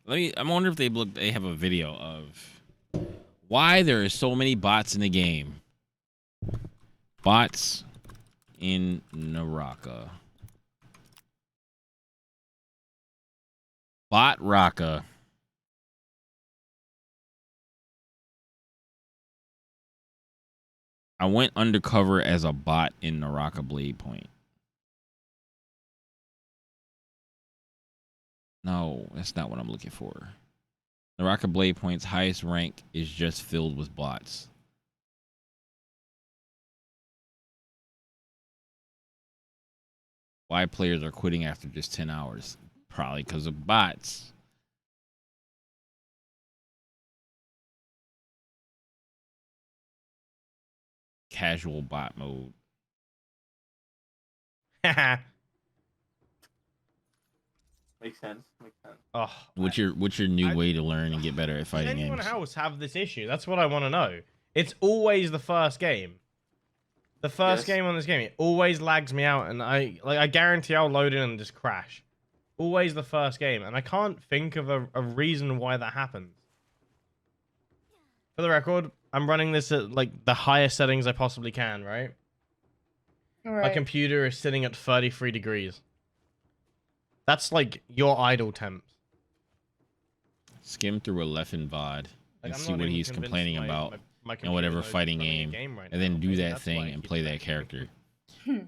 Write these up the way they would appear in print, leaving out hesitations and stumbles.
I wonder if they have a video of why there are so many bots in the game. Bots in Naraka. Bot Raka. I went undercover as a bot in Naraka Blade Point. No, that's not what I'm looking for. Naraka Blade Point's highest rank is just filled with bots. Why players are quitting after just 10 hours? Probably because of bots. Casual bot mode. Makes sense. Makes sense. Oh, What's your new way to learn and get better at fighting does anyone games? else have this issue? That's what I want to know. It's always the first game. The first game on this game, it always lags me out, and I guarantee I'll load in and just crash. Always the first game, and I can't think of a reason why that happens. For the record, I'm running this at like the highest settings I possibly can, right? Right. My computer is sitting at 33 degrees. That's like your idle temps. Skim through a Leffen VOD and see what he's complaining about in whatever fighting game, and then do that thing and play that character.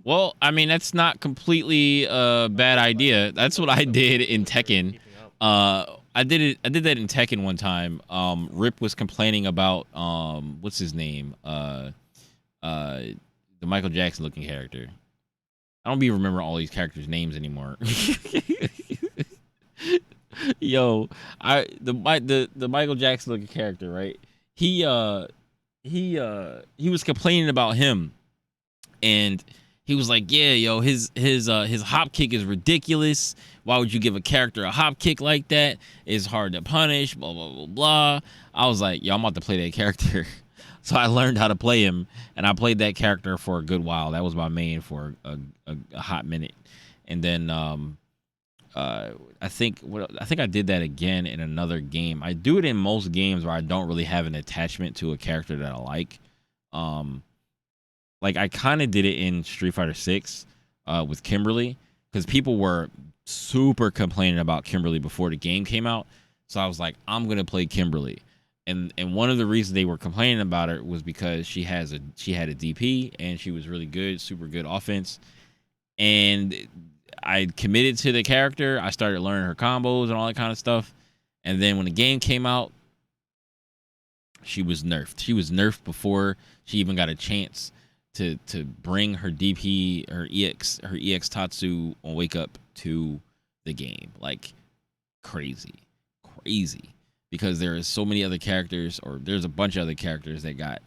Well, I mean, that's not completely a bad idea. That's what I did in Tekken. I did that in Tekken one time. Rip was complaining about what's his name? The Michael Jackson looking character. I don't be remembering all these characters' names anymore. Yo, the Michael Jackson looking character, right? He was complaining about him, and he was like, yeah, yo, his hop kick is ridiculous. Why would you give a character a hop kick like that? It's hard to punish, blah blah blah blah. I was like, yo, I'm about to play that character. So I learned how to play him, and I played that character for a good while. That was my main for a hot minute, and then I think I did that again in another game. I do it in most games where I don't really have an attachment to a character that I like. Like I kind of did it in Street Fighter 6 with Kimberly, because people were super complaining about Kimberly before the game came out. So I was like, I'm gonna play Kimberly. And one of the reasons they were complaining about her was because she had a DP and she was really good, super good offense. And I committed to the character. I started learning her combos and all that kind of stuff. And then when the game came out, she was nerfed. She was nerfed before she even got a chance to bring her DP, her EX Tatsu on Wake Up to the game. Like crazy. Because there is so many other characters, or there's a bunch of other characters that got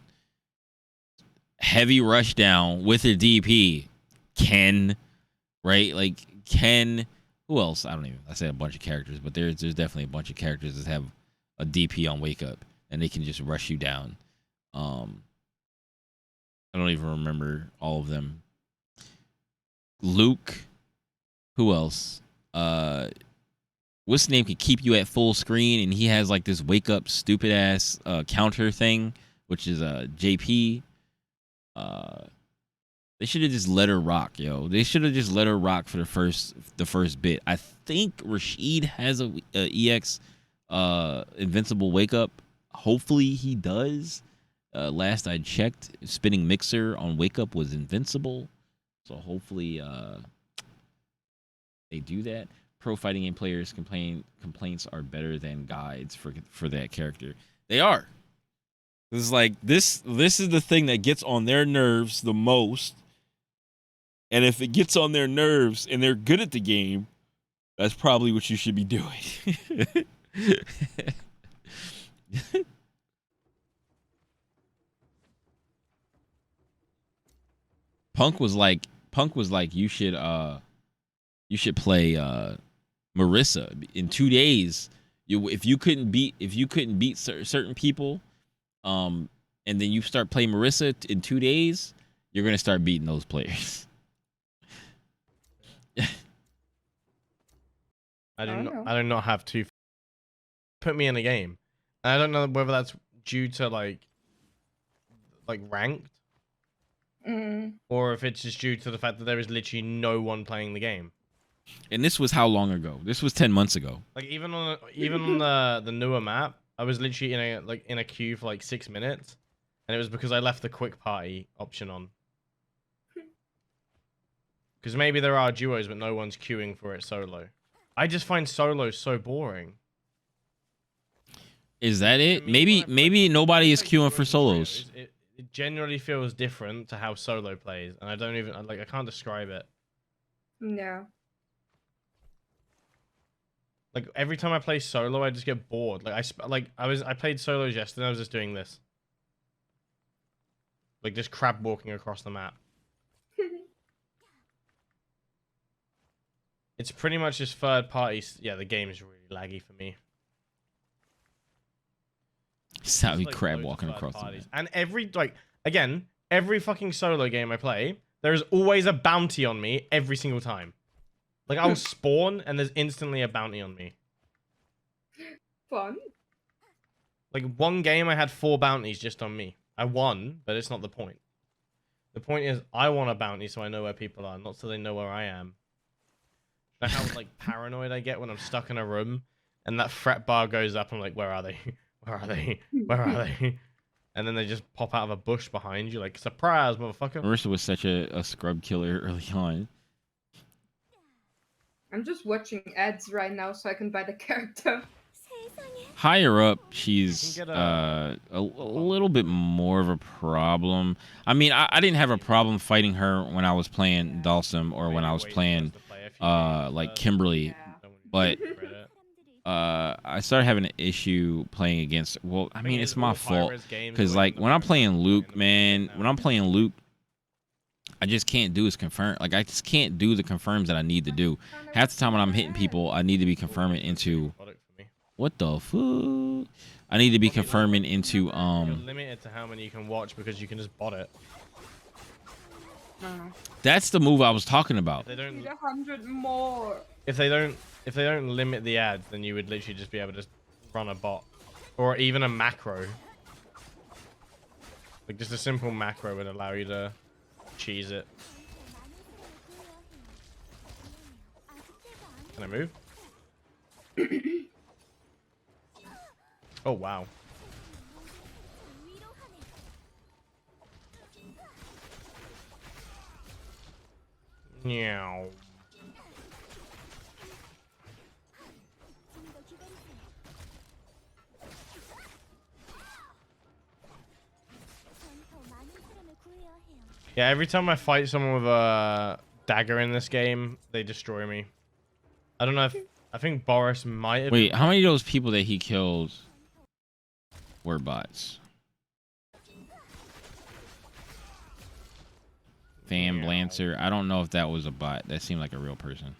heavy rush down with a DP. Ken, right? Like Ken. Who else? I said a bunch of characters, but there's definitely a bunch of characters that have a DP on Wake Up, and they can just rush you down. I don't even remember all of them. Luke. Who else? What's his name can keep you at full screen, and he has like this Wake Up stupid ass counter thing, which is JP. They should have just let her rock, yo. They should have just let her rock for the first bit. I think Rashid has a EX invincible Wake Up. Hopefully he does. Last I checked, spinning mixer on Wake Up was invincible, so hopefully they do that. Pro fighting game players complaints are better than guides for that character. They are. This is like this is the thing that gets on their nerves the most. And if it gets on their nerves and they're good at the game, that's probably what you should be doing. Punk was like you should play Marissa in 2 days. If you couldn't beat certain people, and then you start playing Marissa in 2 days, you're gonna start beating those players. I do not have two put me in a game. And I don't know whether that's due to like ranked, or if it's just due to the fact that there is literally no one playing the game. And this was how long ago? This was 10 months ago. Like even on the newer map, I was literally in a queue for like 6 minutes, and it was because I left the quick party option on. Because maybe there are duos, but no one's queuing for it solo. I just find solo so boring. Is that it? To me, Maybe nobody is queuing for duos and solos. trios, it generally feels different to how solo plays, and I can't describe it. No. Like every time I play solo, I just get bored. Like I played solos yesterday. I was just doing this, like just crab walking across the map. It's pretty much just third parties. Yeah, the game is really laggy for me. Savvy Like, crab loads of walking third across the parties. map. And every fucking solo game I play, there's always a bounty on me every single time. Like I'll spawn and there's instantly a bounty on me. Fun. Like one game I had 4 bounties just on me. I won, but it's not the point. The point is I want a bounty so I know where people are, not so they know where I am. You know how like paranoid I get when I'm stuck in a room and that threat bar goes up. I'm like, where are they? Where are they? Where are they? And then they just pop out of a bush behind you, like surprise, motherfucker. Marissa was such a scrub killer early on. I'm just watching ads right now so I can buy the character. Higher up, she's You can get a little bit more of a problem. I mean, I didn't have a problem fighting her when I was playing Dalsum or when I was playing like Kimberly, but I started having an issue playing against. Well, I mean, it's my fault because like when I'm playing Luke, man, when I'm playing Luke, I just can't do his confirm. Like I just can't do the confirms that I need to do. Half the time when I'm hitting people, I need to be confirming into. What the fuck? I need to be confirming into You're limited to how many you can watch because you can just bot it. That's the move I was talking about. If they don't, 100 more. if they don't limit the ads, then you would literally just be able to just run a bot, or even a macro. Like just a simple macro would allow you to cheese it. Can I move? Oh wow. Meow. Yeah, every time I fight someone with a dagger in this game, they destroy me. I don't know if I think Boris might have. Wait, how many of those people that he killed were bots? Fan Blancer. I don't know if that was a bot. That seemed like a real person.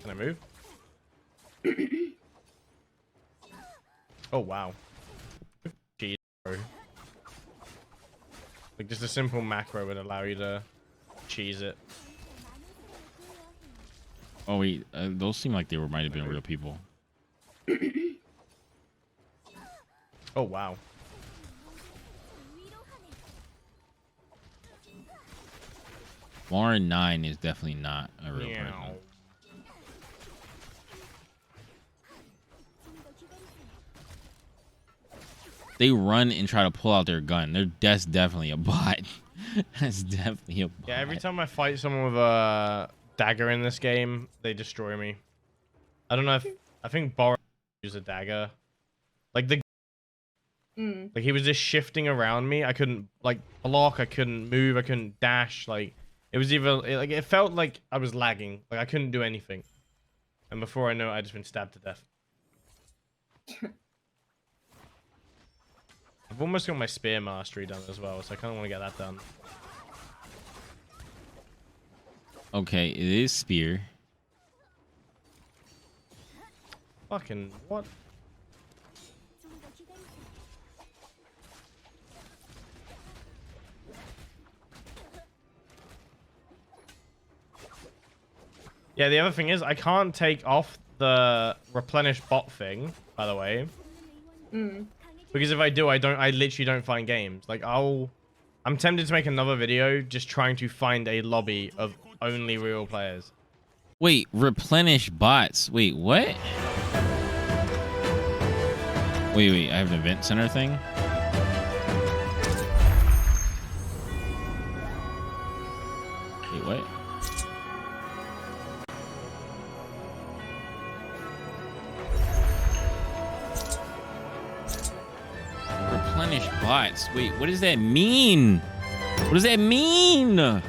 Can I move? Oh wow. Jeez, bro. Like just a simple macro would allow you to cheese it. Oh wait, those seem like they might have been real people. Oh wow. Lauren 9 is definitely not a real person. They run and try to pull out their gun. That's definitely a bot. That's definitely a bot. Yeah, every time I fight someone with a dagger in this game, they destroy me. I don't know if I think Boris used a dagger. Like like he was just shifting around me. I couldn't like block, I couldn't move, I couldn't dash. Like it was it felt like I was lagging. Like I couldn't do anything. And before I know it, I'd just been stabbed to death. I've almost got my spear mastery done as well, so I kind of want to get that done. Okay, it is spear. Fucking what? Yeah, the other thing is I can't take off the replenish bot thing, by the way. Because if I do, I literally don't find games. Like I'm tempted to make another video just trying to find a lobby of only real players. Wait, replenish bots. Wait, what? Wait, I have an event center thing? Wait, what? Replenish bots. Wait, what does that mean? What does that mean?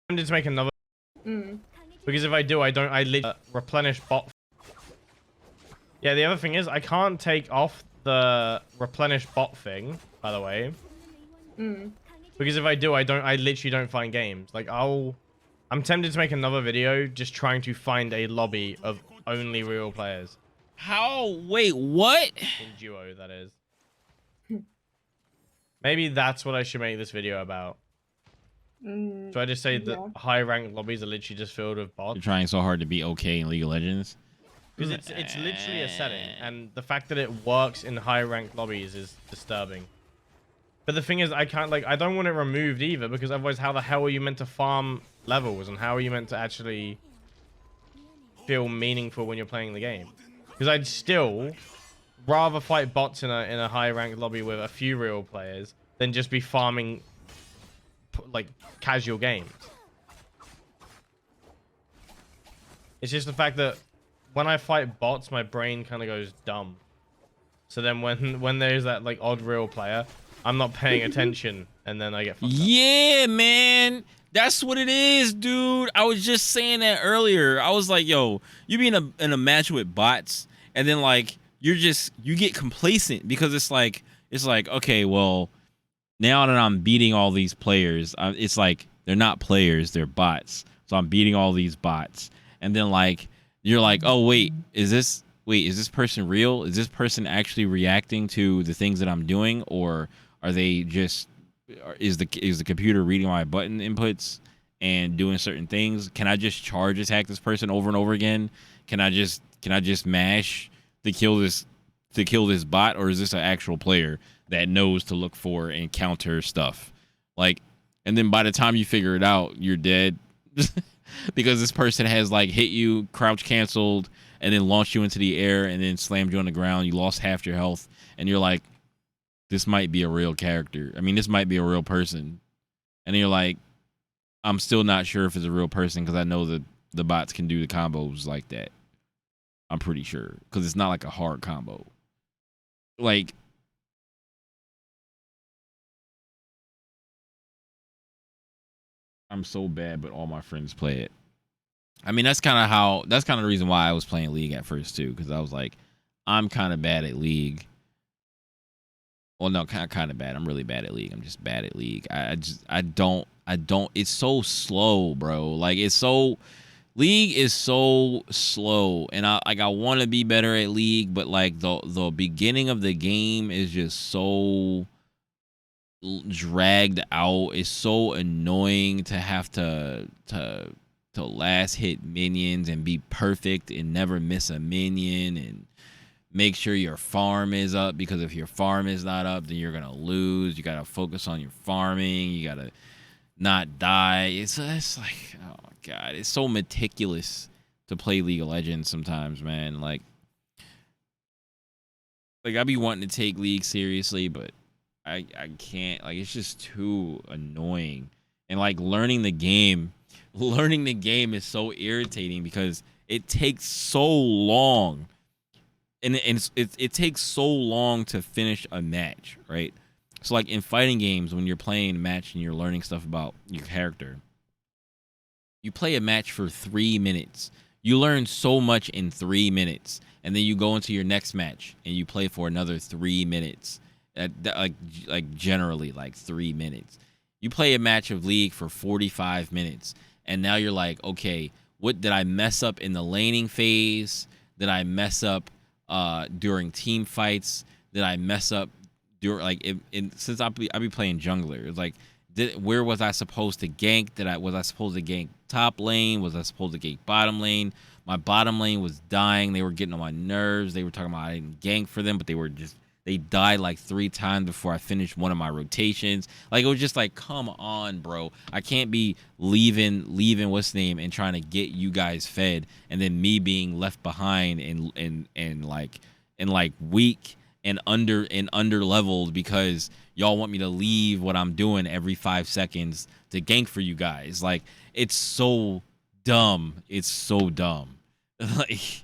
Tempted to make another. Because if I do, I literally replenish bot. Yeah, the other thing is I can't take off the replenish bot thing, by the way. Because if I do, I literally don't find games. Like I'm tempted to make another video just trying to find a lobby of only real players. How? Wait, what? In duo, that is. Maybe that's what I should make this video about. So I just say that high ranked lobbies are literally just filled with bots. You're trying so hard to be okay in League of Legends. Because it's literally a setting, and the fact that it works in high ranked lobbies is disturbing. But the thing is, I don't want it removed either, because otherwise how the hell are you meant to farm levels, and how are you meant to actually feel meaningful when you're playing the game? Because I'd still rather fight bots in a high ranked lobby with a few real players than just be farming like casual games. It's just the fact that when I fight bots, my brain kind of goes dumb. So then when there's that like odd real player, I'm not paying attention, and then I get fucked up. Yeah, man. That's what it is, dude. I was just saying that earlier. I was like, yo, you be in a match with bots, and then like you get complacent because it's like okay, well, now that I'm beating all these players, it's like they're not players, they're bots. So I'm beating all these bots, and then like you're like, oh wait, is this person real? Is this person actually reacting to the things that I'm doing, or are they just is the computer reading my button inputs and doing certain things? Can I just charge attack this person over and over again? Can I just mash to kill this bot, or is this an actual player that knows to look for and counter stuff? Like, and then by the time you figure it out, you're dead because this person has like hit you, crouch canceled, and then launched you into the air and then slammed you on the ground. You lost half your health, and you're like, this might be a real character. I mean, this might be a real person. And then you're like, I'm still not sure if it's a real person because I know that the bots can do the combos like that. I'm pretty sure because it's not like a hard combo. Like, I'm so bad, but all my friends play it. I mean, that's kind of the reason why I was playing League at first too, because I was like, I'm kind of bad at League. Well, no, kind of bad. I'm really bad at League. I'm just bad at League. I don't. It's so slow, bro. Like League is so slow, and I want to be better at League, but like the beginning of the game is just so dragged out. It's so annoying to have to last hit minions and be perfect and never miss a minion and make sure your farm is up, because if your farm is not up, then you're gonna lose. You gotta focus on your farming. You gotta not die. It's like, oh my god, it's so meticulous to play League of Legends sometimes, man. Like I be wanting to take League seriously, but I can't. Like, it's just too annoying. And like learning the game is so irritating because it takes so long. And it takes so long to finish a match, right? So like in fighting games, when you're playing a match and you're learning stuff about your character, you play a match for 3 minutes. You learn so much in 3 minutes, and then you go into your next match and you play for another 3 minutes. Like generally like 3 minutes. You play a match of League for 45 minutes, and now you're like, okay, what did I mess up in the laning phase? Did I mess up during team fights? Did I mess up during like since I be playing jungler? It's like, where was I supposed to gank? Was I supposed to gank top lane? Was I supposed to gank bottom lane? My bottom lane was dying. They were getting on my nerves. They were talking about I didn't gank for them, but they died like 3 times before I finished one of my rotations. Like, it was just like, come on, bro. I can't be leaving what's name and trying to get you guys fed, and then me being left behind and like weak and under leveled because y'all want me to leave what I'm doing every 5 seconds to gank for you guys. Like, it's so dumb. It's so dumb. Like,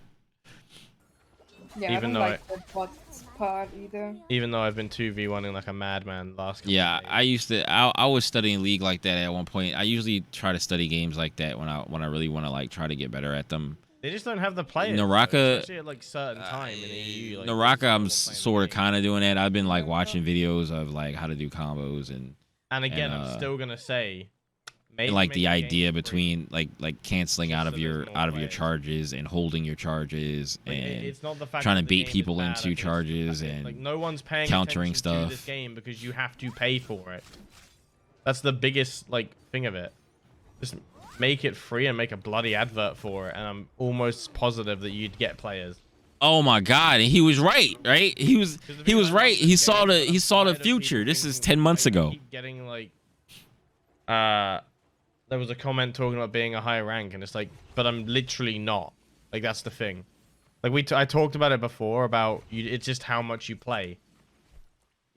Yeah, Even I though don't like the bots part either. Even though I've been 2v1ing like a madman last couple yeah, of days. I used to. I was studying League like that at one point. I usually try to study games like that when I really want to like try to get better at them. They just don't have the players. Naraka- though, especially at like certain time in EU. Like, Naraka, there's I'm no one playing the sort of game. kind of doing that. I've been like watching videos of like how to do combos and And and, I'm still gonna say, maybe like make the the idea game free. between like canceling Just out so of there's your more your players. charges and holding your charges Like, and it's not the fact trying that to the bait game is people bad, I into think it's the charges fact- and like no one's paying countering attention to stuff. this game because you have to pay for it. That's the biggest like thing of it. Just make it free and make a bloody advert for it, and I'm almost positive that you'd get players. Oh my God! And he was right. He was right. He saw the future. This is 10 months ago. Keep getting like, there was a comment talking about being a high rank, and it's like, but I'm literally not. Like, that's the thing. Like I talked about it before about you. It's just how much you play.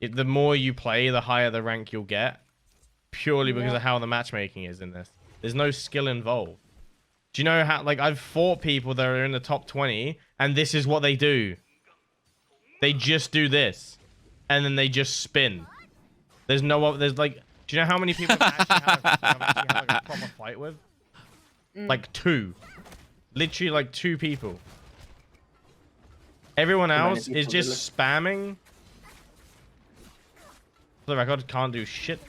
The more you play, the higher the rank you'll get, purely because of how the matchmaking is in this. There's no skill involved. Do you know how? Like, I've fought people that are in the top 20, and this is what they do. They just do this, and then they just spin. There's no. There's like. Do you know how many people I've actually had like a proper fight with? Like 2. Literally like 2 people. Everyone else is just spamming. For the record, can't do shit.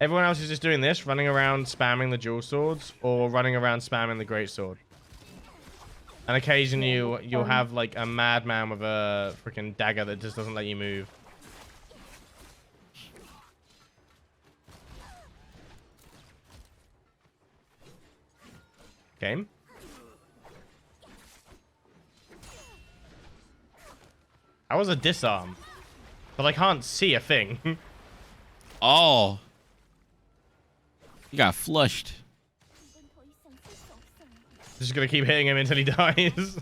Everyone else is just doing this, running around spamming the dual swords, or running around spamming the great sword. And occasionally you'll have like a madman with a freaking dagger that just doesn't let you move. Game. I was a disarm, but I can't see a thing. Oh, he got flushed. Just gonna keep hitting him until he dies.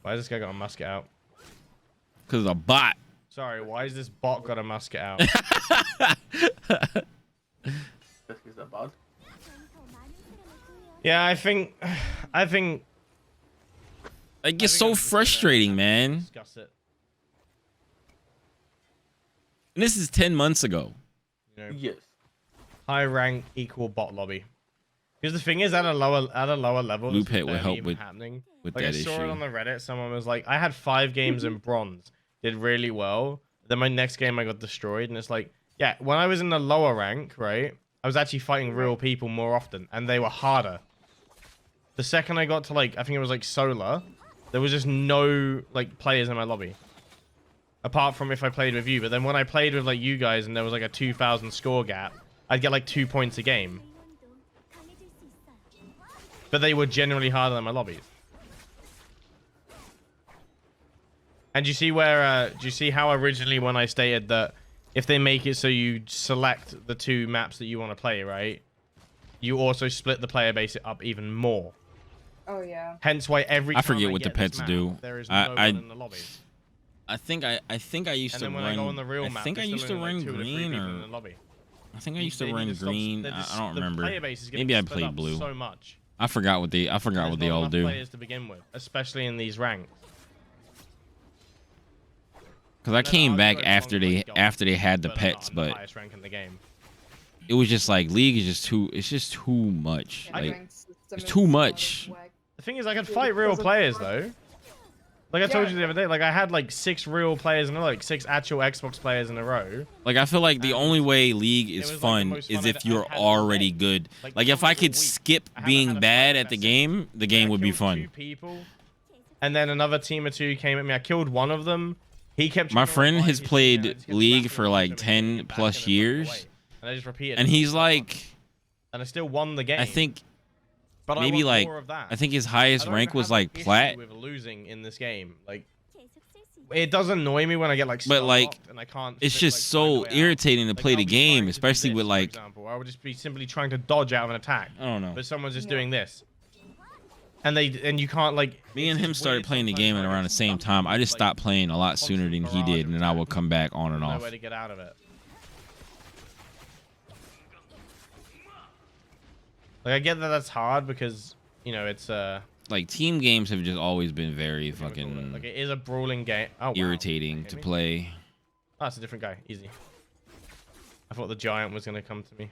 Why has this guy got a musket out? Cause a bot. Sorry, why has this bot got a musket out? This is a bot. Yeah, I think It gets I'm so just gonna frustrating, have to man. discuss it. And this is 10 months ago. You know, Yes. high rank equal bot lobby. Because the thing is, at a lower level, Loop this hit is will barely help even with happening. with Like, I that saw it issue. on the Reddit. Someone was like, I had 5 games in bronze, did really well. Then my next game I got destroyed, and it's like, yeah, when I was in the lower rank, right, I was actually fighting real people more often, and they were harder. The second I got to like, I think it was like solar, there was just no like players in my lobby. Apart from if I played with you, but then when I played with like you guys and there was like a 2,000 score gap, I'd get like 2 points a game. But they were generally harder than my lobbies. And do you see where, do you see how originally when I stated that if they make it so you select the 2 maps that you want to play, right? You also split the player base up even more. Oh yeah. Hence why every I time forget what get the this pets map, do. there is no I one in the lobby. I think I used And to then run. when I go on the real I map, think I there's used to still only, run like, 2 to 3 green people in or the lobby. I think I You- used to they need run stop- green. they're just- I don't the remember. player base is getting Maybe I split played up blue. so much. I forgot what they There's all not enough do. players to begin with, especially in these ranks. Because I And then came ours back goes after along to, they like, gold, after they had the but I'm not- pets, I'm the but highest rank in the game. it was just like League is just too. It's just too much. Yeah, Like ranked system it's is too a lot much. of whack. The thing is, I could Yeah, fight real because of players the- though. Like I told Yeah. you the other day, like I had like 6 real players in a row, like 6 actual Xbox players in a row. Like I feel like the And only way League is was, like, the fun most is fun if I've you're had all already day. good. Like, Like if I all could week, skip I haven't being had a bad fight at the message. game, the I game would be killed 2 fun. people, and then another team or 2 came at me. I killed one of them. He kept. My trying to friend fight, has he's played I just kept League whacking for him, like pushing him, 10 hitting him back, plus and then running years. away. And I just repeated. And it he's for fun. like, and I still won the game. I think but I maybe want like more of that. I think his I highest don't rank have was an like issue plat. with losing in this game. Like, it does annoy me when I get like. But, like, star-locked and I can't. It's like, just find a so way out. irritating to Like, play I'll the be trying game, to do especially this, with for like example, I would just be simply trying to dodge out of an attack, I don't know. but someone's just Yeah. doing this, and you can't like. Me and it's him just started weird playing the sometimes game when at I around get the same stuck time. I with, just like, stopped playing a lot sooner than he constant did, barrage and then I would attacks. come back on and There's off. no way to get out of it. Like I get that that's hard because you know it's Like team games have just always been very what do you wanna call it? fucking like it is a brawling game. Oh, wow. irritating Okay, to me. play. Oh, it's a different guy. Easy. I thought the giant was gonna come to me.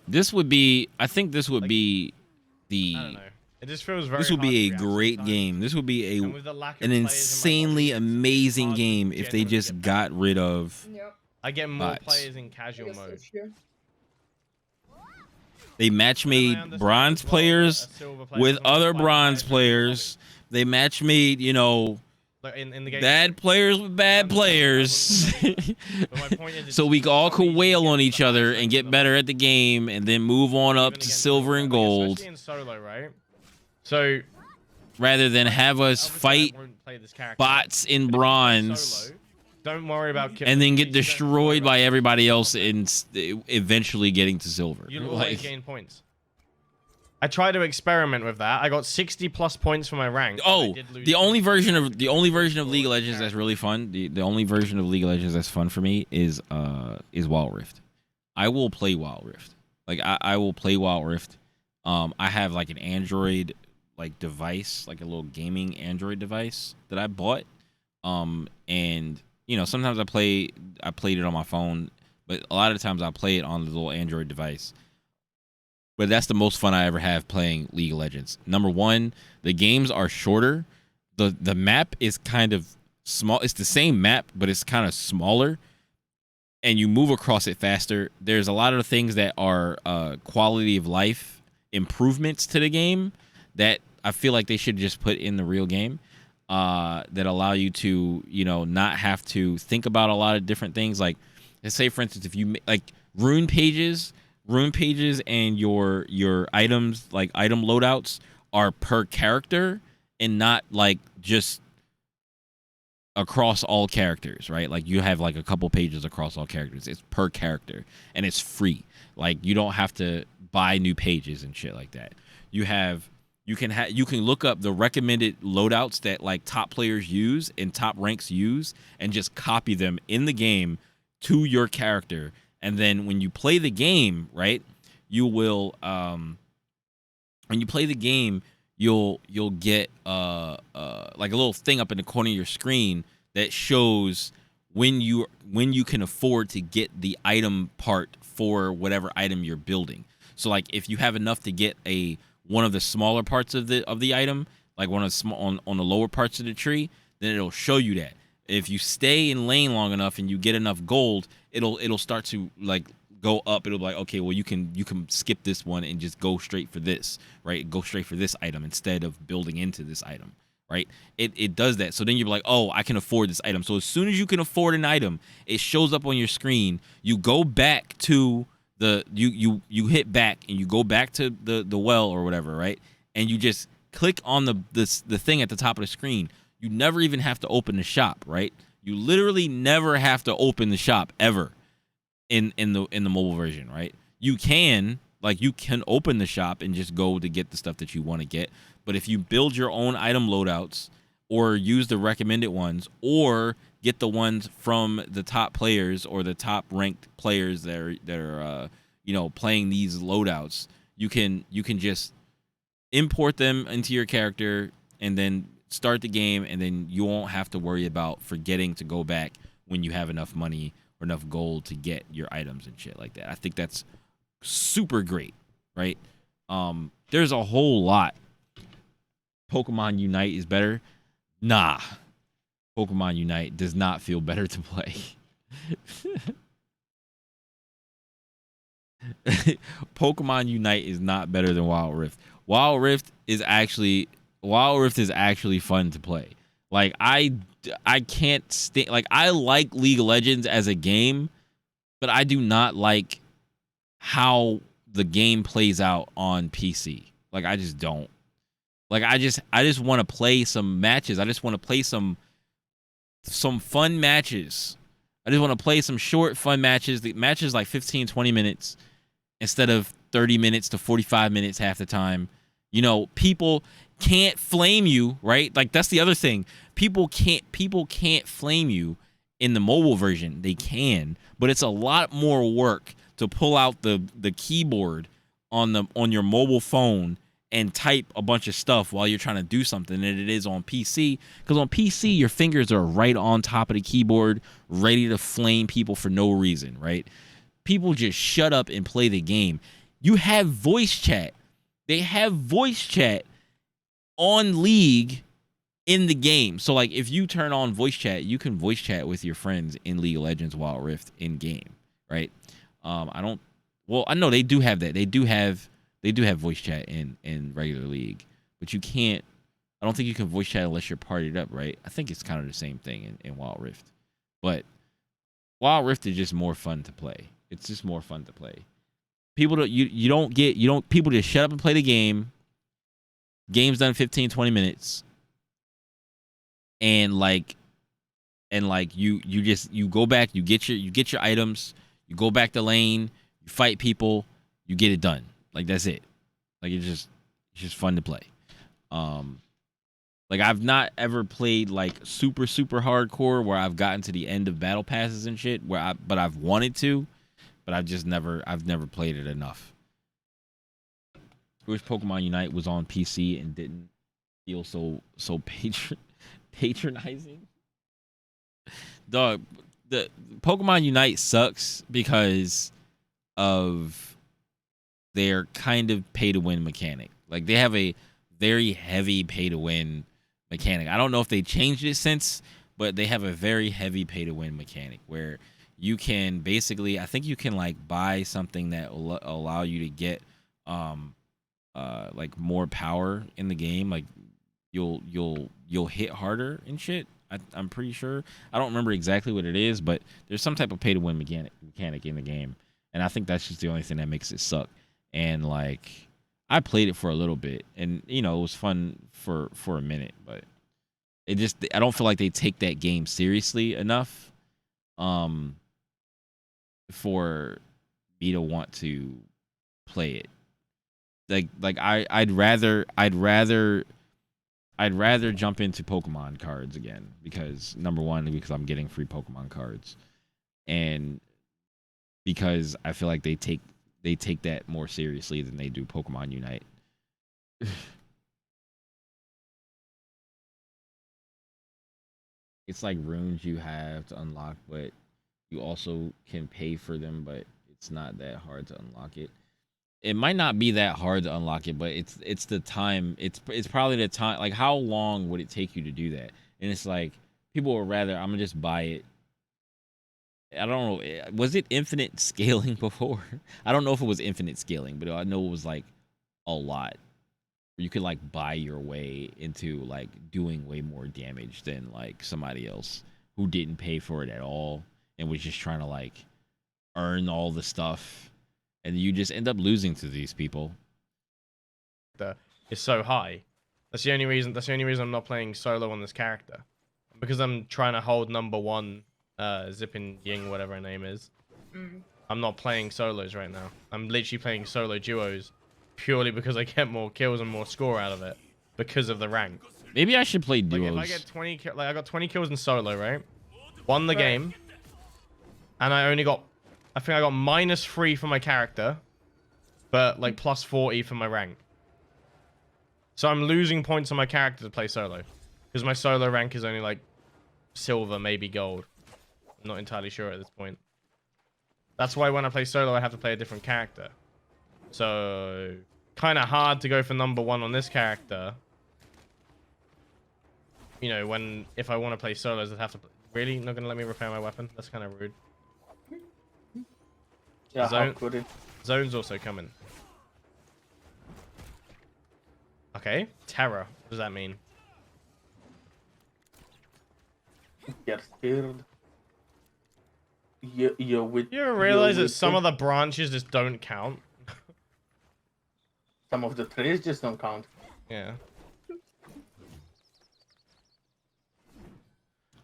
This would be, I think this would Like, be I don't the, know. It just feels very. this would hard be a to react great sometimes. game. This would be And a with the lack of an players in my insanely lobby, it's amazing hard to game if they genuinely just get got rid of. Yep. I get more bots. players in I casual guess mode. that's true. They match And I made understand bronze as well that players a silver player with doesn't want to other fight bronze players players. They match made, you know, like, in the game. bad players with bad players. But my point is, it's So we all so could easy to wail get on to each the other highest and rank get in the better league. at the game and then move on up Even to against silver and like, gold especially in solo, right? So rather than have us obviously I fight won't play this character, bots in but if you play bronze solo, don't worry about and then get you don't worry destroyed about by killing everybody else yourself. and eventually getting to silver. You'll always Like, gain points. I tried to experiment with that. I got 60 plus points for my rank. but I oh, did lose the only points. version of League of Or Legends that's really fun. The only version of League of Legends that's fun for me is Wild Rift. I will play Wild Rift. Like I will play Wild Rift. I have like an Android like device, like a little gaming Android device that I bought. And you know, sometimes I played it on my phone, but a lot of times I play it on the little Android device. But that's the most fun I ever have playing League of Legends. Number one, the games are shorter. The map is kind of small. It's the same map, but it's kind of smaller. And you move across it faster. There's a lot of things that are quality of life improvements to the game that I feel like they should just put in the real game. That allow you to, you know, not have to think about a lot of different things. Like, let's say, for instance, if you like rune pages and your items, like item loadouts, are per character and not like just across all characters, right? Like you have like a couple pages across all characters. It's per character and it's free. Like you don't have to buy new pages and shit like that. You can look up the recommended loadouts that like top players use and top ranks use and just copy them in the game to your character. And then when you play the game, right, you will when you play the game, you'll get like a little thing up in the corner of your screen that shows when you can afford to get the item part for whatever item you're building. So like if you have enough to get one of the smaller parts of the item, like one of the on the lower parts of the tree, then it'll show you that. If you stay in lane long enough and you get enough gold, it'll start to like go up. It'll be like, okay, well you can skip this one and just go straight for this, right? Go straight for this item instead of building into this item, right? It does that. So then you're like, oh, I can afford this item. So as soon as you can afford an item, it shows up on your screen. You go back to you hit back and you go back to the well or whatever, right? And you just click on the thing at the top of the screen. You never even have to open the shop, right? You literally never have to open the shop ever in the mobile version, right? You can open the shop and just go to get the stuff that you want to get. But if you build your own item loadouts or use the recommended ones, or get the ones from the top players or the top ranked players that are you know, playing these loadouts. You can just import them into your character and then start the game, and then you won't have to worry about forgetting to go back when you have enough money or enough gold to get your items and shit like that. I think that's super great, right? There's a whole lot. Pokemon Unite is better. Nah. Pokemon Unite does not feel better to play. Pokemon Unite is not better than Wild Rift. Wild Rift is actually fun to play. Like I can't stand, like, I like League of Legends as a game, but I do not like how the game plays out on PC. Like, I just don't. Like, I just want to play some matches. I just want to play some fun matches. I just want to play some short fun matches. The matches like 15, 20 minutes instead of 30 minutes to 45 minutes half the time. You know, people can't flame you, right? Like, that's the other thing. People can't flame you in the mobile version. They can, but it's a lot more work to pull out the keyboard on your mobile phone and type a bunch of stuff while you're trying to do something than it is on PC. Because on PC, your fingers are right on top of the keyboard, ready to flame people for no reason, right? People just shut up and play the game. You have voice chat. They have voice chat on League in the game. So, like, if you turn on voice chat, you can voice chat with your friends in League of Legends Wild Rift in game, right? I know they do have that. They do have voice chat in regular League, but you can't. I don't think you can voice chat unless you're partied up, right? I think it's kind of the same thing in Wild Rift, but Wild Rift is just more fun to play. It's just more fun to play. People don't people just shut up and play the game. Game's done in 15, 20 minutes. And you go back, you get your items, you go back to lane, you fight people, you get it done. Like, that's it. Like, it's just fun to play. Like, I've not ever played like super hardcore where I've gotten to the end of battle passes and shit but I've wanted to, but I've never played it enough. I wish Pokemon Unite was on PC and didn't feel so patronizing. Dog, the Pokemon Unite sucks because of their kind of pay to win mechanic. Like, they have a very heavy pay to win mechanic. I don't know if they changed it since, but they have a very heavy pay to win mechanic where you can basically, I think you can like buy something that will allow you to get like more power in the game. Like, you'll hit harder and shit. I'm pretty sure. I don't remember exactly what it is, but there's some type of pay to win mechanic in the game, and I think that's just the only thing that makes it suck. And like, I played it for a little bit, and you know, it was fun for a minute, but I don't feel like they take that game seriously enough for me to want to play it. Like I'd rather jump into Pokemon cards again because, number one, because I'm getting free Pokemon cards, and because I feel like they take that more seriously than they do Pokemon Unite. It's like runes you have to unlock, but you also can pay for them, but it's not that hard to unlock it. It might not be that hard to unlock it, but it's the time. It's probably the time. Like, how long would it take you to do that? And it's like, people would rather, I'm gonna just buy it. I don't know. Was it infinite scaling before? I don't know if it was infinite scaling, but I know it was like a lot. You could like buy your way into like doing way more damage than like somebody else who didn't pay for it at all and was just trying to like earn all the stuff, and you just end up losing to these people. It's so high. That's the only reason I'm not playing solo on this character, because I'm trying to hold number one, Zippin Ying, whatever her name is. I'm not playing solos right now. I'm literally playing solo duos purely because I get more kills and more score out of it because of the rank. Maybe I should play Like duos. if I get 20, like I got 20 kills in solo, right? Won the Right. game, and I only got, I think I got -3 for my character, but like +40 for my rank. So I'm losing points on my character to play solo, because my solo rank is only like silver, maybe gold. I'm not entirely sure at this point. That's why when I play solo, I have to play a different character. So kind of hard to go for #1 on this character. You know, if I want to play solos, I'd have to. Really, not gonna let me repair my weapon? That's kind of rude. Yeah, Zone- how could it? Zone's also coming. Okay, terror. What does that mean? Get scared. You're with. You ever realize you're that with some it. of the branches just don't count? Some of the trees just don't count. Yeah.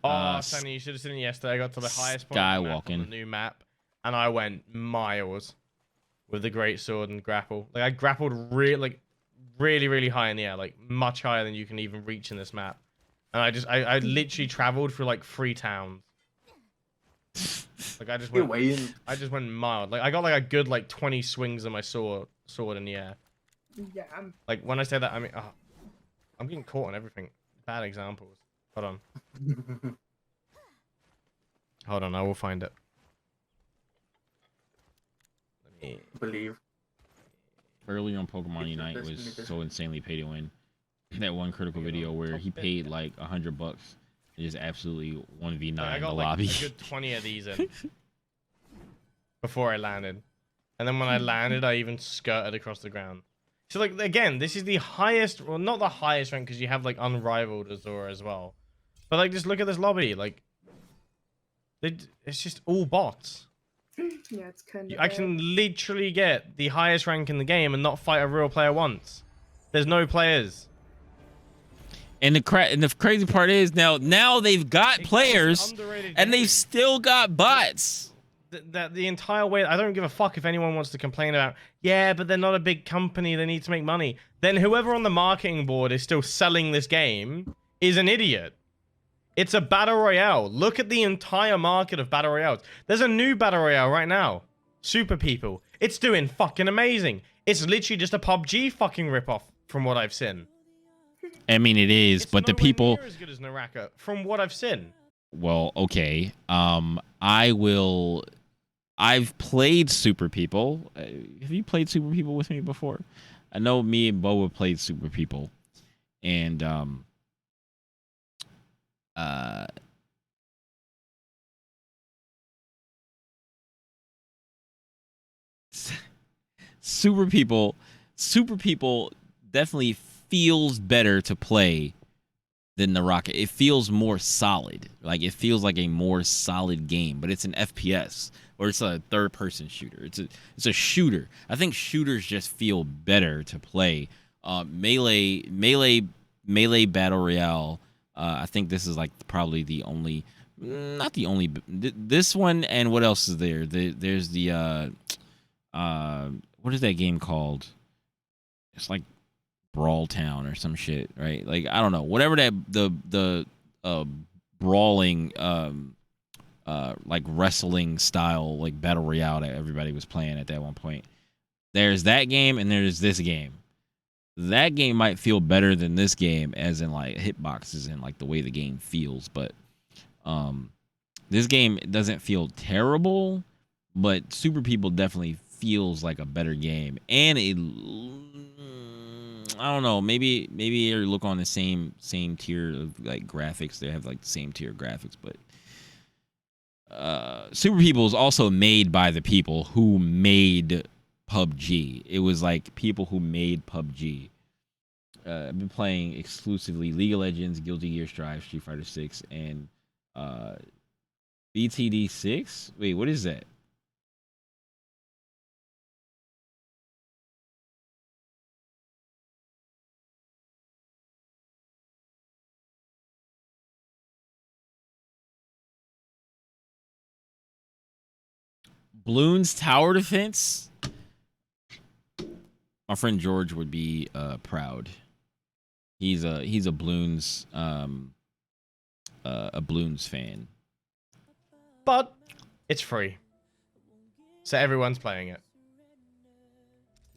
Oh, Sunny, you should have seen it yesterday. I got to the highest point of the map on the Skywalking. new map, and I went miles with the great sword and grapple. Like I grappled really, really high in the air, like much higher than you can even reach in this map. And I literally traveled through like 3 towns. Like I just You're went, I just went mild. Like I got like a good like 20 swings of my sword in the air. Yeah. Like when I say that, I mean, I'm getting caught on everything. Bad examples. Hold on. Hold on, I will find it. Let me... Believe. Earlier on Pokemon It's Unite just was limited. so insanely pay to win. That one critical video where he paid like $100 and just absolutely 1v9 I the got like lobby. a good 20 of these in before I landed. And then when I landed, I even skirted across the ground. So like, again, this is the highest, well, not the highest rank because you have like Unrivaled Azura as well. But like, just look at this lobby. Like, it's just all bots. Yeah, it's kind of. I can literally get the highest rank in the game and not fight a real player once. There's no players. And the crazy part is now they've got It's players underrated and game. they've still got bots. That the entire way, I don't give a fuck if anyone wants to complain about, yeah, but they're not a big company, they need to make money. Then whoever on the marketing board is still selling this game is an idiot. It's a battle royale. Look at the entire market of battle royales. There's a new battle royale right now. Super People. It's doing fucking amazing. It's literally just a PUBG fucking ripoff from what I've seen. I mean, it is, It's but the nowhere people. near as good as Naraka from what I've seen. Well, okay. I've played Super People. Have you played Super People with me before? I know me and Boa played Super People, and Super People definitely feels better to play than Naraka. It feels more solid. Like it feels like a more solid game, but it's an FPS or it's a third-person shooter. It's a shooter. I think shooters just feel better to play. Melee Battle Royale. I think this is like probably the only, not the only. This one and what else is there? There's the what is that game called? It's like Brawl Town or some shit, right? Like I don't know, whatever that the brawling like wrestling style like battle royale that everybody was playing at that one point. There's that game and there's this game. That game might feel better than this game, as in like hitboxes and like the way the game feels, but this game doesn't feel terrible, but Super People definitely feels like a better game, and it, I don't know, maybe you look on the same tier of like graphics. They have like the same tier graphics, but Super People is also made by the people who made PUBG. It was like people who made PUBG. I've been playing exclusively League of Legends, Guilty Gear Strive, Street Fighter 6, and BTD 6. Wait, what is that? Bloons Tower Defense. My friend George would be proud. He's a Bloons fan. But it's free, so everyone's playing it.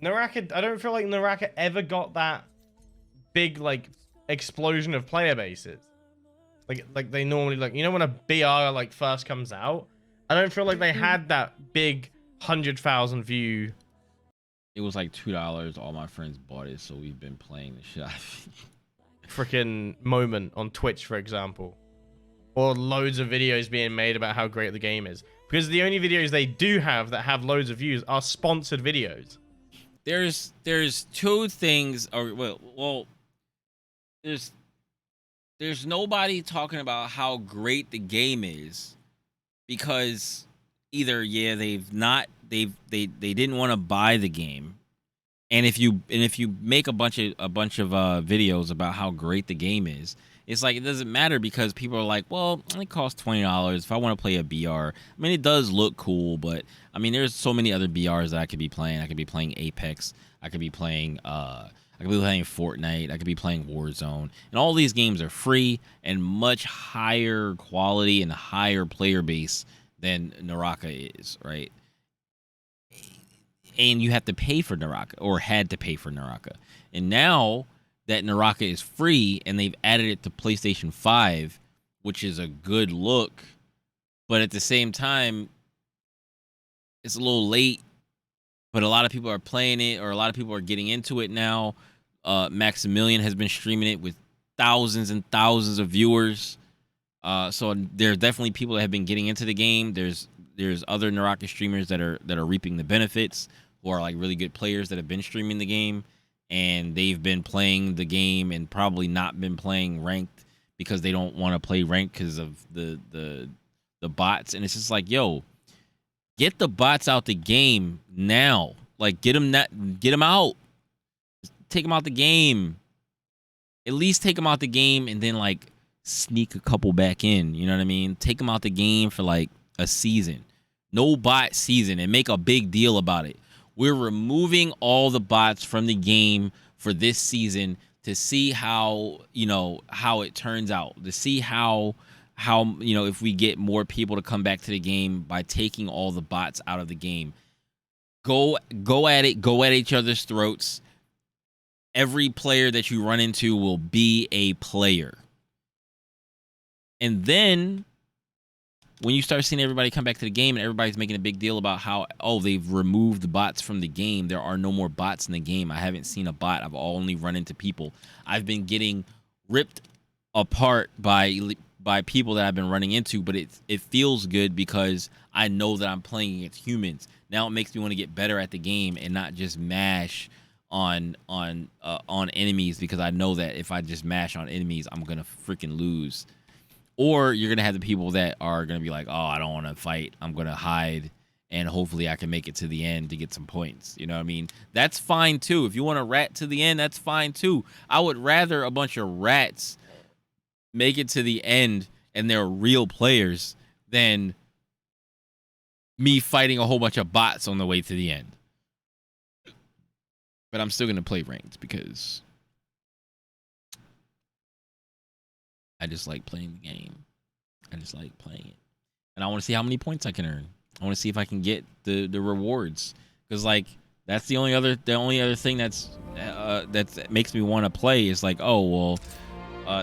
Naraka, I don't feel like Naraka ever got that big like explosion of player bases. Like they normally, like, you know, when a BR like first comes out, I don't feel like they had that big 100,000 view. It was like $2. All my friends bought it, so we've been playing the shit out of it. Freaking moment on Twitch, for example, or loads of videos being made about how great the game is, because the only videos they do have that have loads of views are sponsored videos. There's two things, or well, there's nobody talking about how great the game is, because either they didn't want to buy the game, and if you make a bunch of videos about how great the game is, it's like it doesn't matter, because people are like, well, it costs $20 if I want to play a BR. I mean, it does look cool, but I mean, there's so many other BRs that I could be playing. I could be playing Apex. I could be playing Fortnite. I could be playing Warzone. And all these games are free and much higher quality and higher player base than Naraka is, right? And you have to pay for Naraka, or had to pay for Naraka. And now that Naraka is free and they've added it to PlayStation 5, which is a good look, but at the same time, it's a little late, but a lot of people are playing it, or a lot of people are getting into it now. Maximilian has been streaming it with thousands and thousands of viewers. So there's definitely people that have been getting into the game. There's other Naraka streamers that are reaping the benefits, who are like really good players that have been streaming the game, and they've been playing the game and probably not been playing ranked because they don't want to play ranked because of the bots. And it's just like, yo, get the bots out the game now. Like, get them out. Just take them out the game. At least take them out the game, and then like sneak a couple back in. You know what I mean? Take them out the game for like a season. No bot season, and make a big deal about it. We're removing all the bots from the game for this season to see how it turns out. To see how if we get more people to come back to the game by taking all the bots out of the game. Go at it. Go at each other's throats. Every player that you run into will be a player. And then when you start seeing everybody come back to the game and everybody's making a big deal about how, oh, they've removed the bots from the game, there are no more bots in the game. I haven't seen a bot. I've only run into people. I've been getting ripped apart by people that I've been running into, but it feels good because I know that I'm playing against humans. Now it makes me want to get better at the game and not just mash on enemies, because I know that if I just mash on enemies, I'm gonna freaking lose. Or you're going to have the people that are going to be like, oh, I don't want to fight. I'm going to hide, and hopefully I can make it to the end to get some points. You know what I mean? That's fine, too. If you want to rat to the end, that's fine, too. I would rather a bunch of rats make it to the end and they're real players than me fighting a whole bunch of bots on the way to the end. But I'm still going to play ranked because I just like playing the game. I just like playing it. And I want to see how many points I can earn. I want to see if I can get the rewards. Because, like, that's the only other thing that makes me want to play is like, oh, well,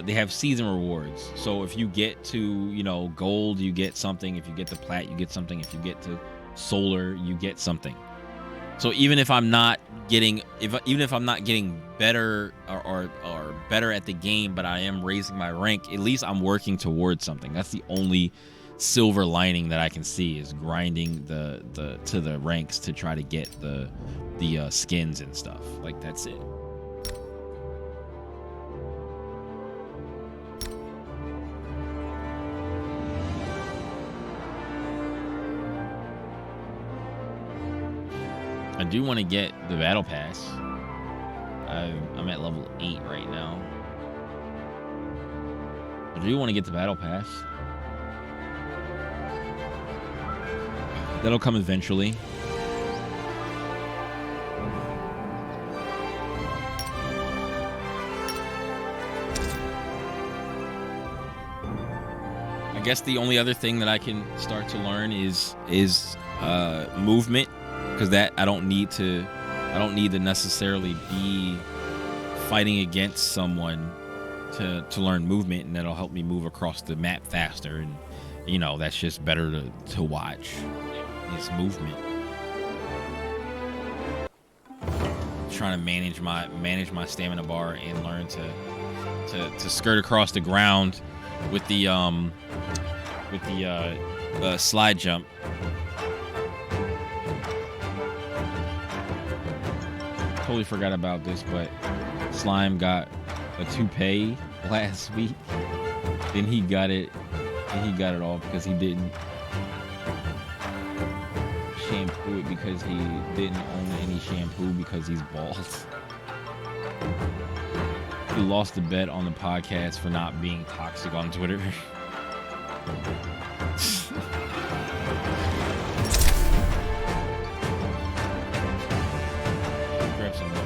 they have season rewards. So if you get to, gold, you get something. If you get to plat, you get something. If you get to solar, you get something. So even if I'm not getting better or better at the game, but I am raising my rank, at least I'm working towards something. That's the only silver lining that I can see, is grinding to the ranks to try to get the skins and stuff. Like, that's it. I do want to get the battle pass. I'm at level 8 right now. I do want to get the battle pass. That'll come eventually. guess the only other thing that I can start to learn is movement, because that I don't need to necessarily be fighting against someone to learn movement, and that'll help me move across the map faster. And you know, that's just better to watch is movement. Trying to manage my stamina bar and learn to skirt across the ground with the slide jump. Totally forgot about this, but Slime got a toupee last week. Then he got it off because he didn't shampoo it, because he didn't own any shampoo because he's bald. He lost the bet on the podcast for not being toxic on Twitter. Grab some more.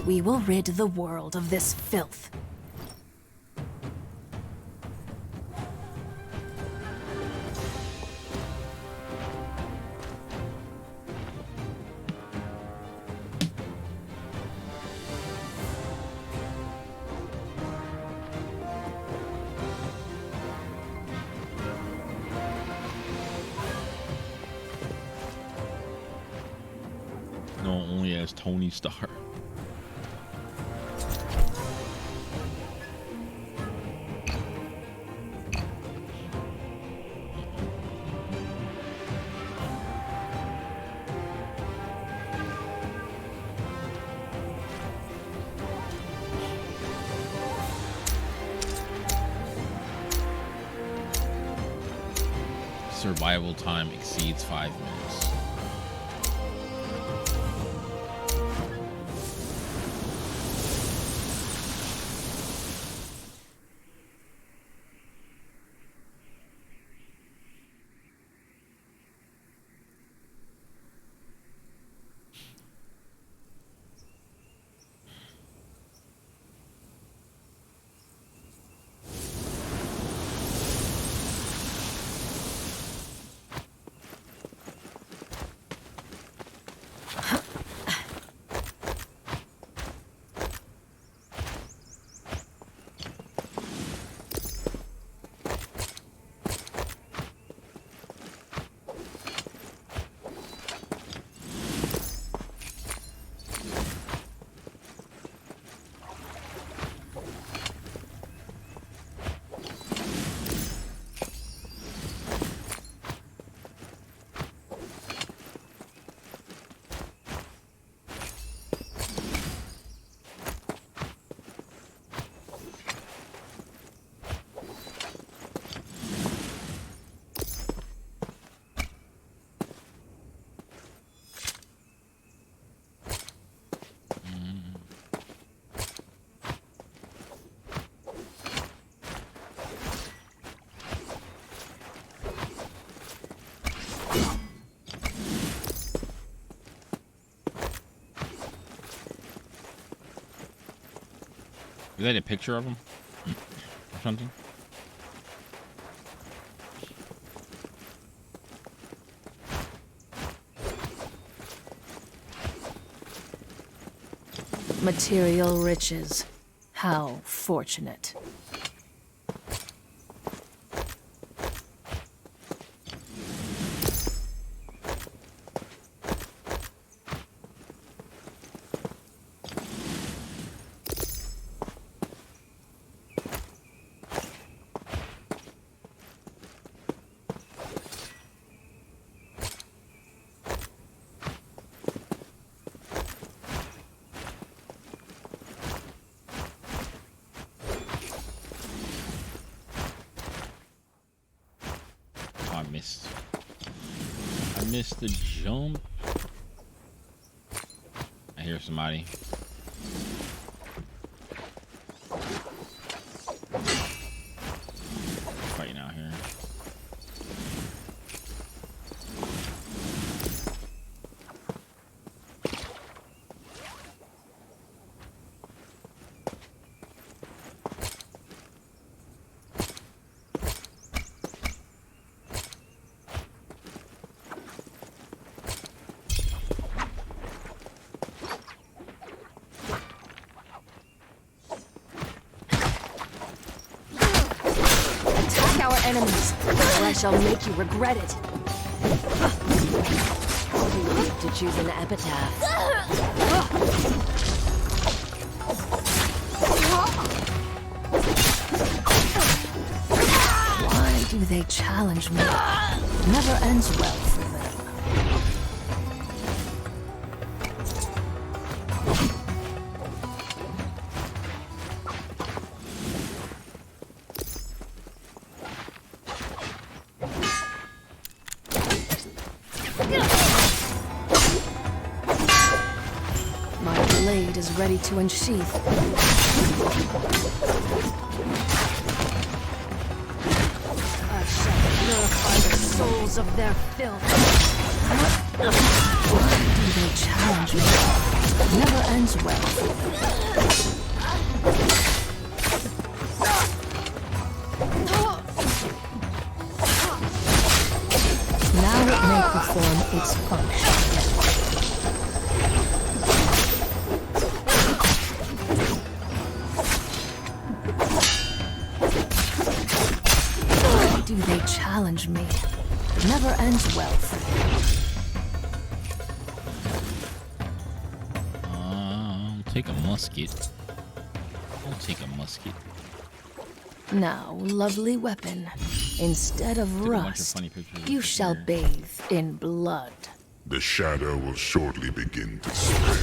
We will rid the world of this filth. Known only as Tony Stark. Survival time exceeds 5 minutes. Is that a picture of him or something? Material riches. How fortunate. missed. I missed the jump. I hear somebody. Fighting out here. Attack our enemies, or I shall make you regret it. Too late to choose an epitaph. Why do they challenge me? Never ends well for them. My blade is ready to unsheath. I shall purify the souls of their filth. Why do they challenge me? Never ends well for them. Now it may perform its function. Why do they challenge me? It never ends well for them. I'll take a musket. I'll take a musket. Now, lovely weapon, instead of Took a bunch of rust, funny pictures you over shall here. bathe in blood. The shadow will shortly begin to spread.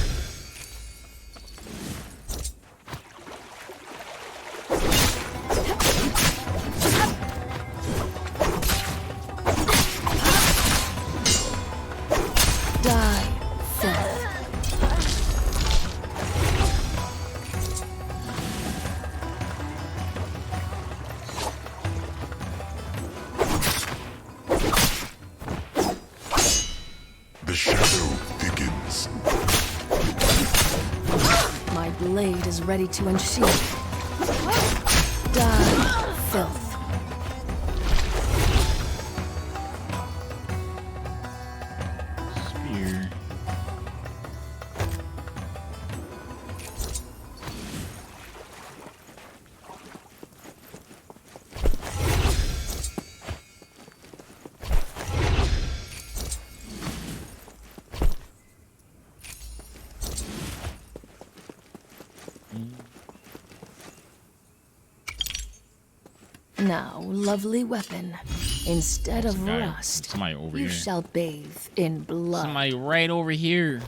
Die, filth. The shadow thickens. My blade is ready to unsheath. Die, filth. Spear. Now, lovely weapon, instead There's of a guy. rust, Somebody over you here. shall bathe in blood. Somebody right over here.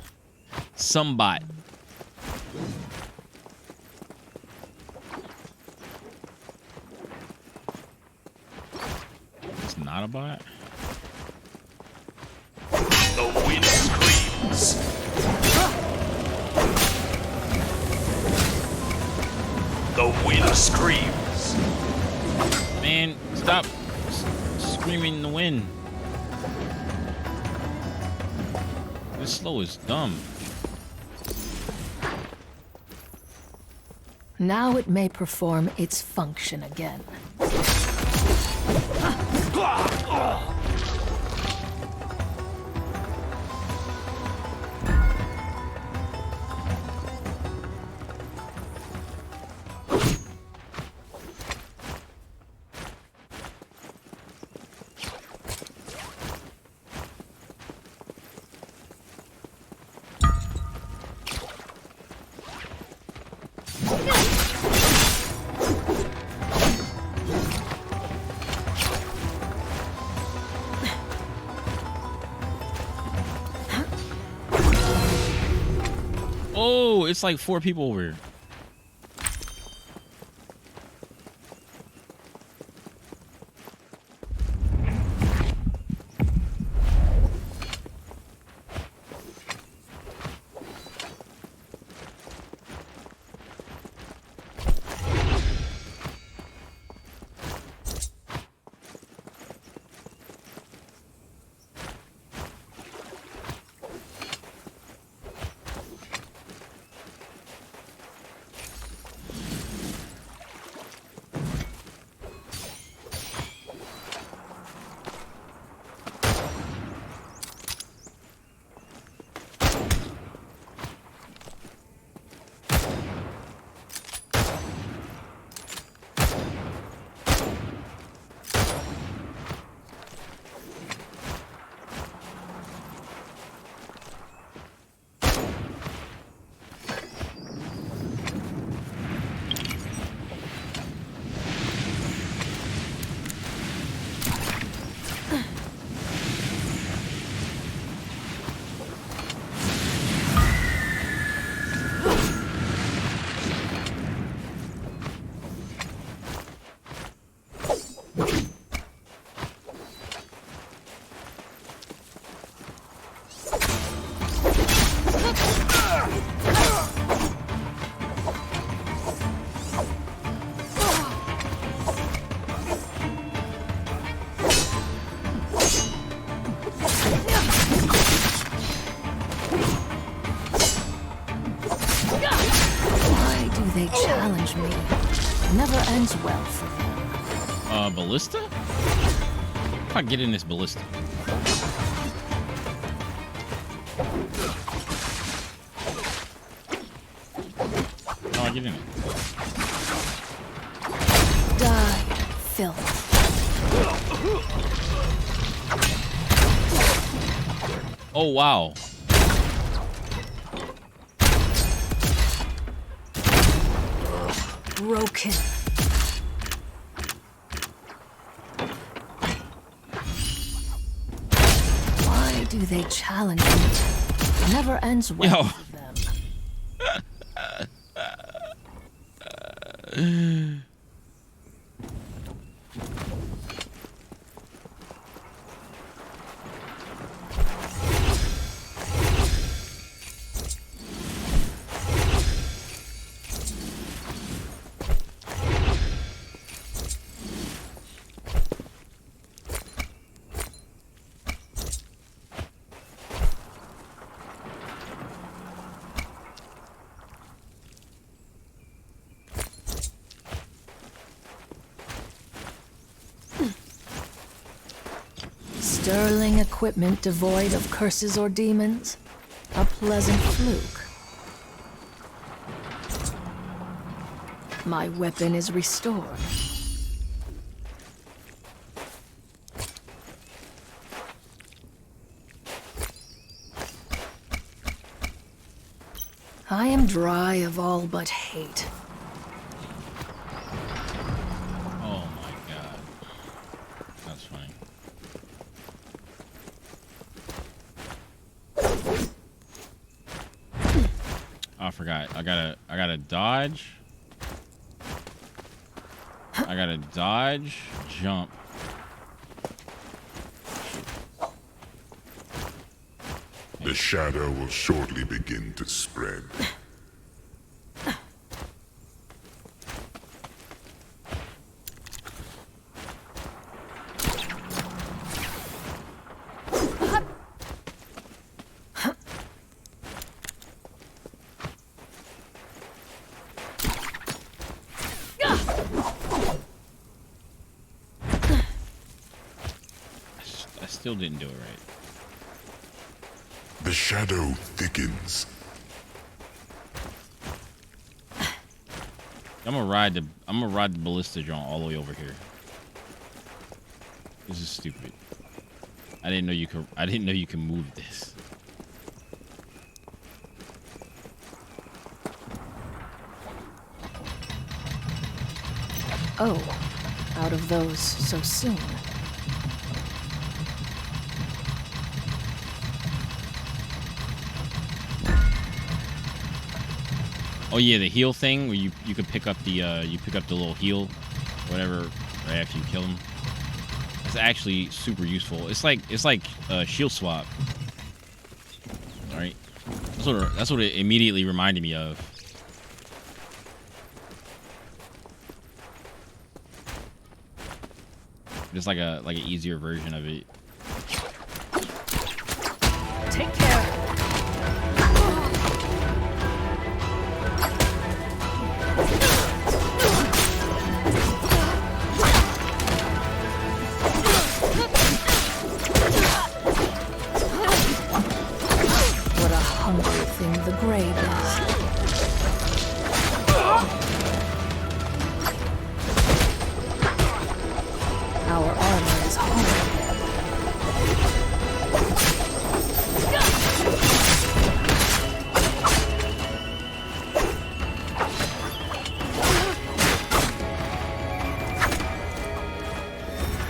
Somebody. It's not a bot. The wind screams. The wind screams. Man, stop screaming in the wind. This slow is dumb. Now it may perform its function again. Oh, it's like 4 people over here. they challenge me? Never ends well for them. Ballista? If I get in this ballista. How do I get in it? Die, filth. Oh, wow. Broken. Why do they challenge me? Never ends well Yo. for them. Sterling equipment devoid of curses or demons. A pleasant fluke. My weapon is restored. I am dry of all but hate. Oh my god. That's funny. Oh, I forgot. I gotta dodge. I gotta dodge, jump. The shadow will shortly begin to spread. I still didn't do it right. The shadow thickens. I'm gonna ride the ballista drone all the way over here. This is stupid. I didn't know you could move this. Oh, out of those so soon. Oh yeah, the heal thing where you could pick up the little heal, whatever, right after you kill him. That's actually super useful. It's like shield swap. All right, that's what it immediately reminded me of. Just like an easier version of it. Take care. What a hungry thing the grave is. Our armor is hard.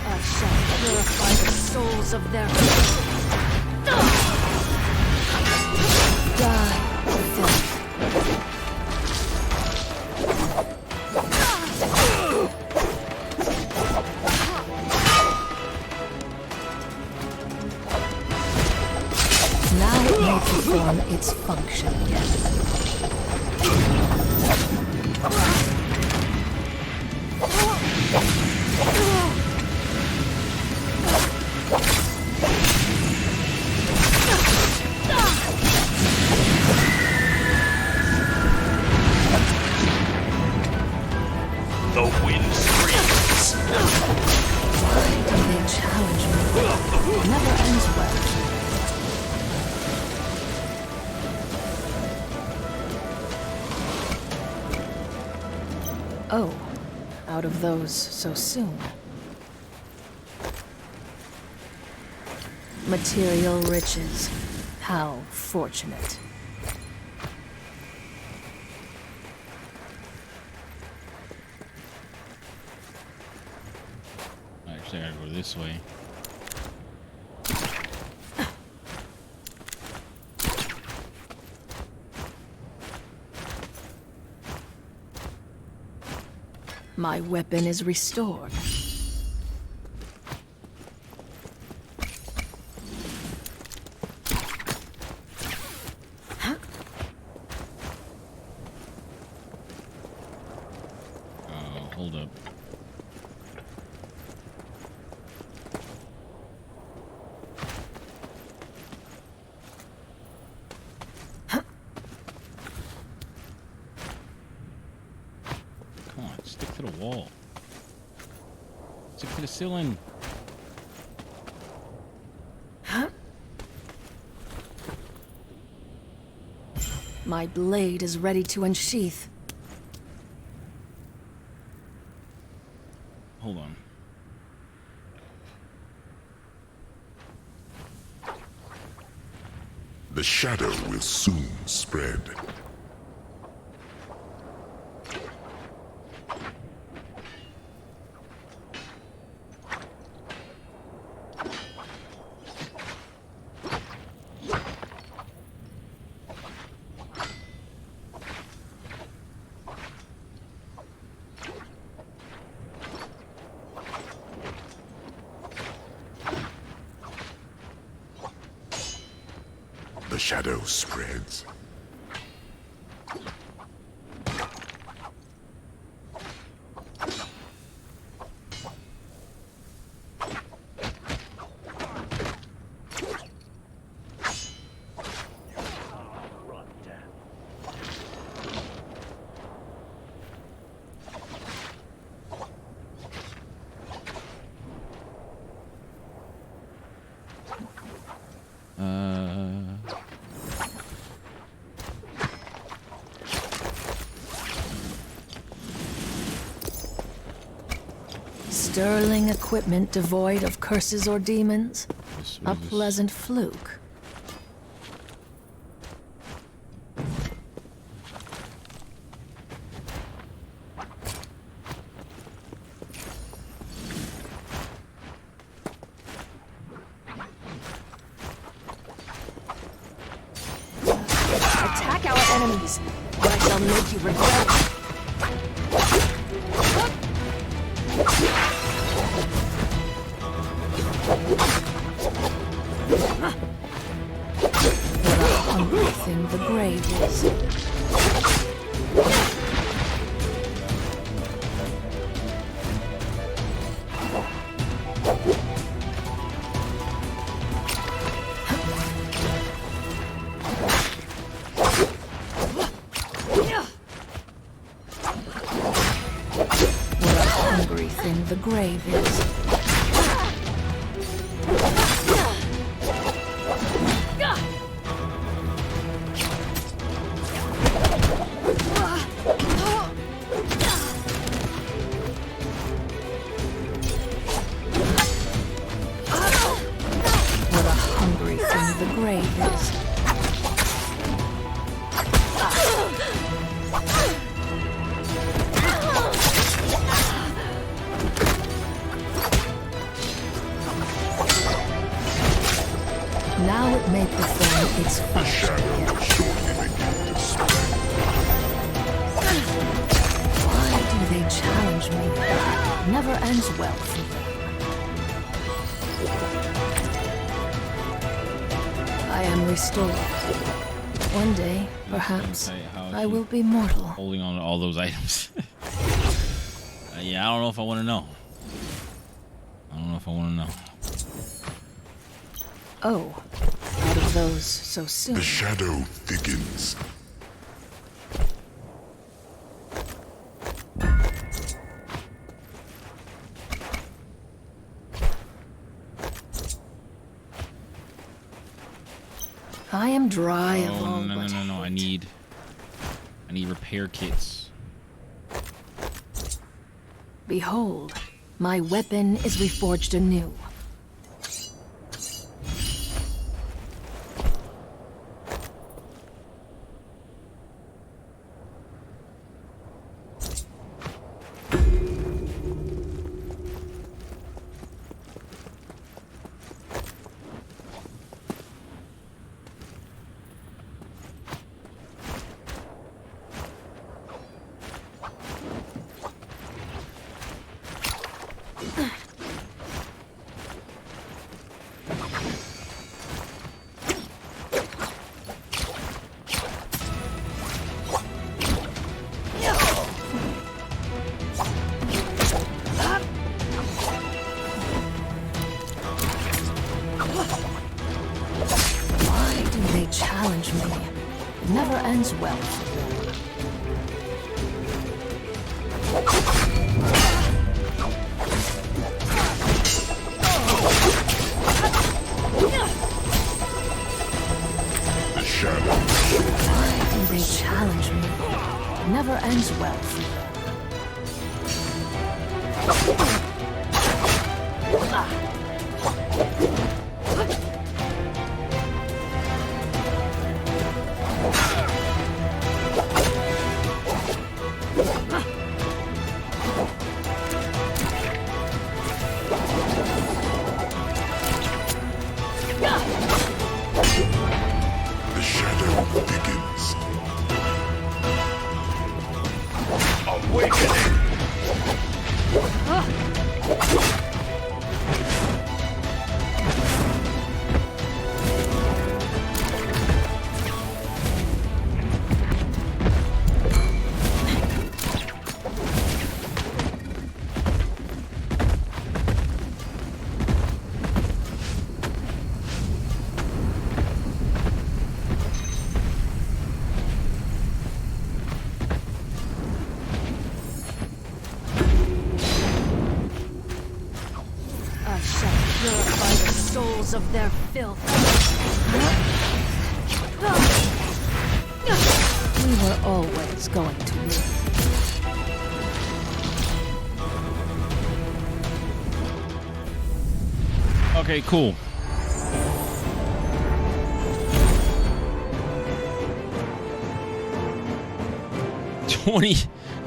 I shall purify the souls of their die, filth. Now it may perform its function. Oh, out of those so soon. Material riches. How fortunate. Actually, I gotta go this way. My weapon is restored. Hold up. Come on, stick to the wall. Stick to the ceiling. My blade is ready to unsheath. Hold on. The shadow will soon spread. The shadow spreads. Sterling equipment devoid of curses or demons. A pleasant fluke. Attack our enemies, or I shall make you regret it. What a hungry thing the grave is. What a hungry thing the grave is. What a hungry thing the grave is. Now it may perform its The function. shadow will shortly begin to spread. Why do they challenge me? It never ends well for them. I am restored. One day, perhaps, I will be mortal. Holding on to all those items. Yeah, I don't know if I want to know. I don't know if I want to know. Oh, out of those so soon. The shadow thickens. I am dry of Oh, all no, no, but no, no. I need repair kits. Behold, my weapon is reforged anew. Challenge me. It never ends well. The shadow. Why do they challenge me? It never ends well. The shadow begins. Awakening. I shall purify the souls of their filth. We were always going to win. Okay, cool. Twenty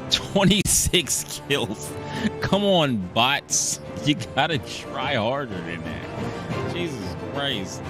26 kills. Come on, bots. You gotta try harder than that. Jesus Christ.